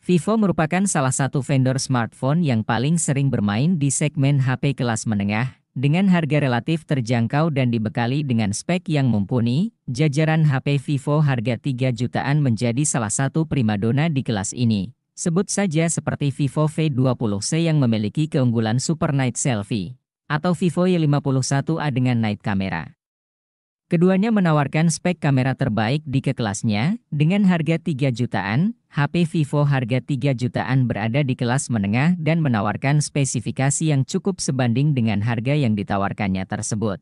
Vivo merupakan salah satu vendor smartphone yang paling sering bermain di segmen HP kelas menengah, dengan harga relatif terjangkau dan dibekali dengan spek yang mumpuni. Jajaran HP Vivo harga 3 jutaan menjadi salah satu primadona di kelas ini. Sebut saja seperti Vivo V20C yang memiliki keunggulan Super Night Selfie, atau Vivo Y51A dengan night camera. Keduanya menawarkan spek kamera terbaik di kelasnya. Dengan harga 3 jutaan, HP Vivo harga 3 jutaan berada di kelas menengah dan menawarkan spesifikasi yang cukup sebanding dengan harga yang ditawarkannya tersebut.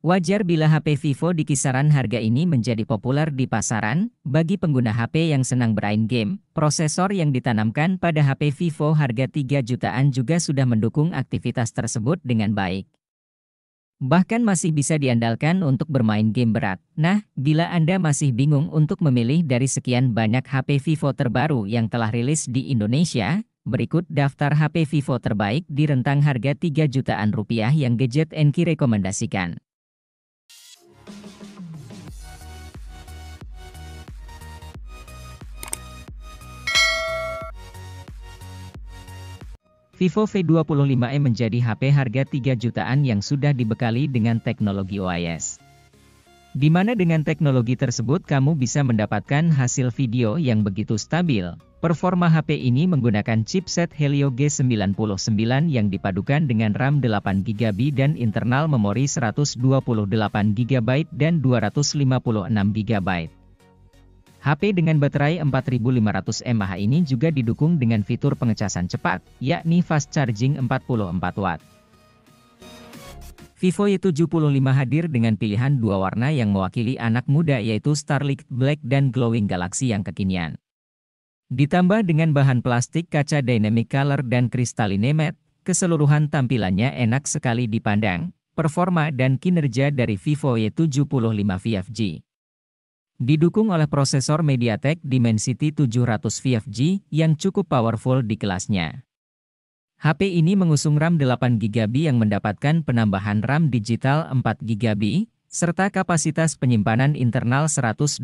Wajar bila HP Vivo di kisaran harga ini menjadi populer di pasaran. Bagi pengguna HP yang senang bermain game, prosesor yang ditanamkan pada HP Vivo harga 3 jutaan juga sudah mendukung aktivitas tersebut dengan baik. Bahkan masih bisa diandalkan untuk bermain game berat. Nah, bila Anda masih bingung untuk memilih dari sekian banyak HP Vivo terbaru yang telah rilis di Indonesia, berikut daftar HP Vivo terbaik di rentang harga 3 jutaan rupiah yang Gadget NQ rekomendasikan. Vivo V25e menjadi HP harga 3 jutaan yang sudah dibekali dengan teknologi OIS. Di mana dengan teknologi tersebut kamu bisa mendapatkan hasil video yang begitu stabil. Performa HP ini menggunakan chipset Helio G99 yang dipadukan dengan RAM 8GB dan internal memori 128GB dan 256GB. HP dengan baterai 4500 mAh ini juga didukung dengan fitur pengecasan cepat, yakni fast charging 44 Watt. Vivo Y75 hadir dengan pilihan dua warna yang mewakili anak muda, yaitu Starlit Black dan Glowing Galaxy yang kekinian. Ditambah dengan bahan plastik kaca Dynamic Color dan Crystalline Matte, keseluruhan tampilannya enak sekali dipandang. Performa dan kinerja dari Vivo Y75 5G. Didukung oleh prosesor MediaTek Dimensity 700 5G yang cukup powerful di kelasnya. HP ini mengusung RAM 8GB yang mendapatkan penambahan RAM digital 4GB, serta kapasitas penyimpanan internal 128GB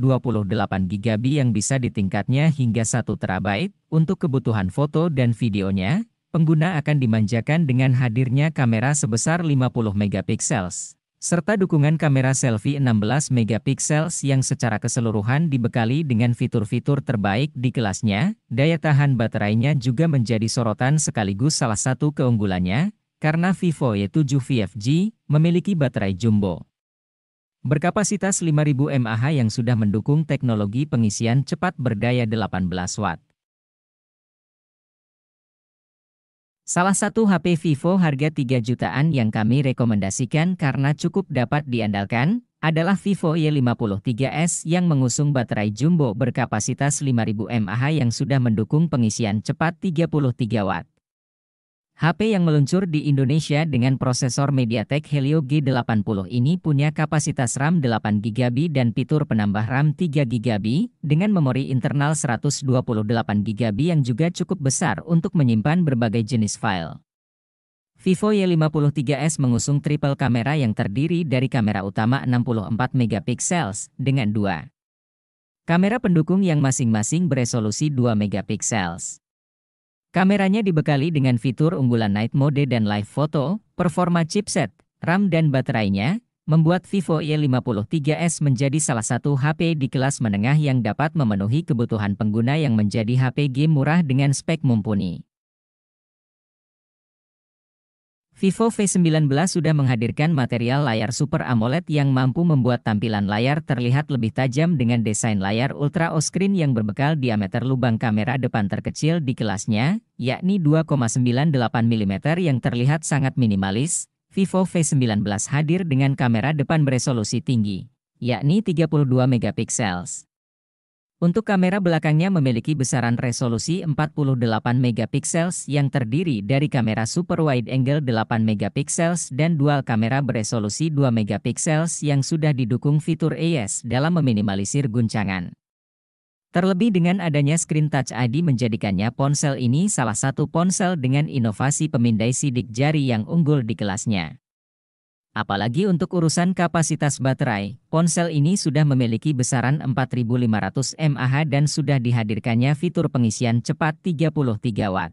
yang bisa ditingkatnya hingga 1 TB. Untuk kebutuhan foto dan videonya, pengguna akan dimanjakan dengan hadirnya kamera sebesar 50 MP. Serta dukungan kamera selfie 16 MP yang secara keseluruhan dibekali dengan fitur-fitur terbaik di kelasnya. Daya tahan baterainya juga menjadi sorotan sekaligus salah satu keunggulannya, karena Vivo Y7 5G memiliki baterai jumbo berkapasitas 5000 mAh yang sudah mendukung teknologi pengisian cepat berdaya 18 Watt. Salah satu HP Vivo harga 3 jutaan yang kami rekomendasikan karena cukup dapat diandalkan, adalah Vivo Y53s yang mengusung baterai jumbo berkapasitas 5000 mAh yang sudah mendukung pengisian cepat 33 Watt. HP yang meluncur di Indonesia dengan prosesor MediaTek Helio G80 ini punya kapasitas RAM 8GB dan fitur penambah RAM 3GB, dengan memori internal 128GB yang juga cukup besar untuk menyimpan berbagai jenis file. Vivo Y53s mengusung triple kamera yang terdiri dari kamera utama 64MP dengan dua kamera pendukung yang masing-masing beresolusi 2MP. Kameranya dibekali dengan fitur unggulan Night Mode dan Live Photo. Performa chipset, RAM dan baterainya membuat Vivo Y53s menjadi salah satu HP di kelas menengah yang dapat memenuhi kebutuhan pengguna yang menjadi HP game murah dengan spek mumpuni. Vivo V19 sudah menghadirkan material layar Super AMOLED yang mampu membuat tampilan layar terlihat lebih tajam dengan desain layar Ultra O-Screen yang berbekal diameter lubang kamera depan terkecil di kelasnya, yakni 2,98 mm yang terlihat sangat minimalis. Vivo V19 hadir dengan kamera depan beresolusi tinggi, yakni 32 MP. Untuk kamera belakangnya memiliki besaran resolusi 48 MP yang terdiri dari kamera super wide angle 8 MP dan dual kamera beresolusi 2 MP yang sudah didukung fitur AIS dalam meminimalisir guncangan. Terlebih dengan adanya Screen Touch ID menjadikannya ponsel ini salah satu ponsel dengan inovasi pemindai sidik jari yang unggul di kelasnya. Apalagi untuk urusan kapasitas baterai, ponsel ini sudah memiliki besaran 4500 mAh dan sudah dihadirkannya fitur pengisian cepat 33 Watt.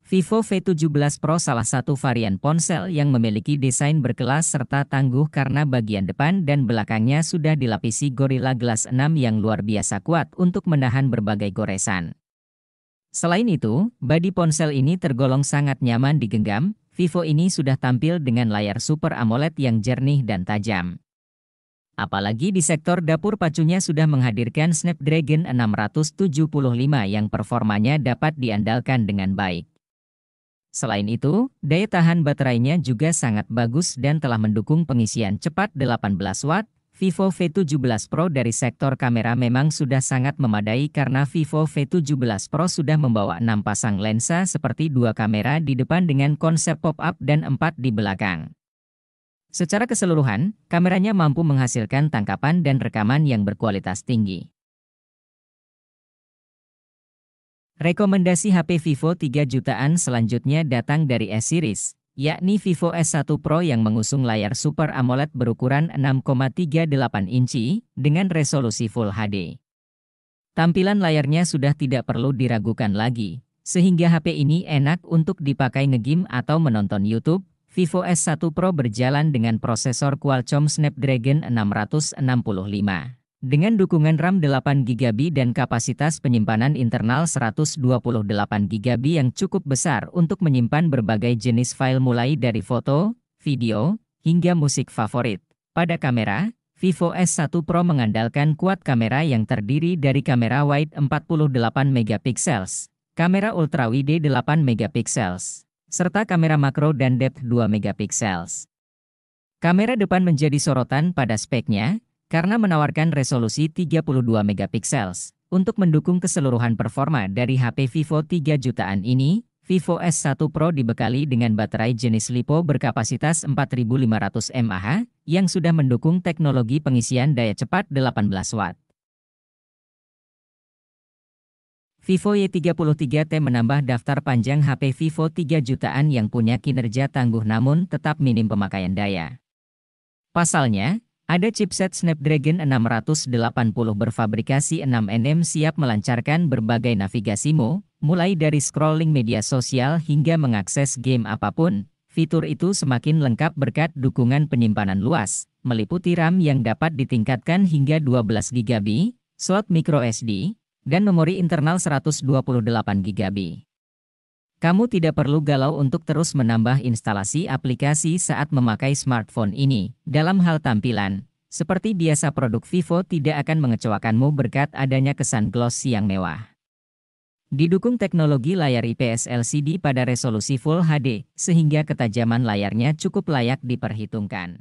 Vivo V17 Pro salah satu varian ponsel yang memiliki desain berkelas serta tangguh karena bagian depan dan belakangnya sudah dilapisi Gorilla Glass 6 yang luar biasa kuat untuk menahan berbagai goresan. Selain itu, bodi ponsel ini tergolong sangat nyaman digenggam. Vivo ini sudah tampil dengan layar Super AMOLED yang jernih dan tajam. Apalagi di sektor dapur pacunya sudah menghadirkan Snapdragon 675 yang performanya dapat diandalkan dengan baik. Selain itu, daya tahan baterainya juga sangat bagus dan telah mendukung pengisian cepat 18 Watt. Vivo V17 Pro dari sektor kamera memang sudah sangat memadai karena Vivo V17 Pro sudah membawa 6 pasang lensa seperti 2 kamera di depan dengan konsep pop-up dan 4 di belakang. Secara keseluruhan, kameranya mampu menghasilkan tangkapan dan rekaman yang berkualitas tinggi. Rekomendasi HP Vivo 3 jutaan selanjutnya datang dari S-Series, yakni Vivo S1 Pro yang mengusung layar Super AMOLED berukuran 6,38 inci dengan resolusi Full HD. Tampilan layarnya sudah tidak perlu diragukan lagi, sehingga HP ini enak untuk dipakai ngegame atau menonton YouTube. Vivo S1 Pro berjalan dengan prosesor Qualcomm Snapdragon 665. Dengan dukungan RAM 8GB dan kapasitas penyimpanan internal 128GB yang cukup besar untuk menyimpan berbagai jenis file mulai dari foto, video, hingga musik favorit. Pada kamera, Vivo S1 Pro mengandalkan kuad kamera yang terdiri dari kamera wide 48MP, kamera ultrawide 8MP, serta kamera makro dan depth 2MP. Kamera depan menjadi sorotan pada speknya, karena menawarkan resolusi 32MP. Untuk mendukung keseluruhan performa dari HP Vivo 3 jutaan ini, Vivo S1 Pro dibekali dengan baterai jenis LiPo berkapasitas 4500 mAh, yang sudah mendukung teknologi pengisian daya cepat 18 Watt. Vivo Y33T menambah daftar panjang HP Vivo 3 jutaan yang punya kinerja tangguh namun tetap minim pemakaian daya. Pasalnya, ada chipset Snapdragon 680 berfabrikasi 6nm siap melancarkan berbagai navigasi mulai dari scrolling media sosial hingga mengakses game apapun. Fitur itu semakin lengkap berkat dukungan penyimpanan luas, meliputi RAM yang dapat ditingkatkan hingga 12GB, slot microSD, dan memori internal 128GB. Kamu tidak perlu galau untuk terus menambah instalasi aplikasi saat memakai smartphone ini. Dalam hal tampilan, seperti biasa produk Vivo tidak akan mengecewakanmu berkat adanya kesan glossy yang mewah. Didukung teknologi layar IPS LCD pada resolusi Full HD, sehingga ketajaman layarnya cukup layak diperhitungkan.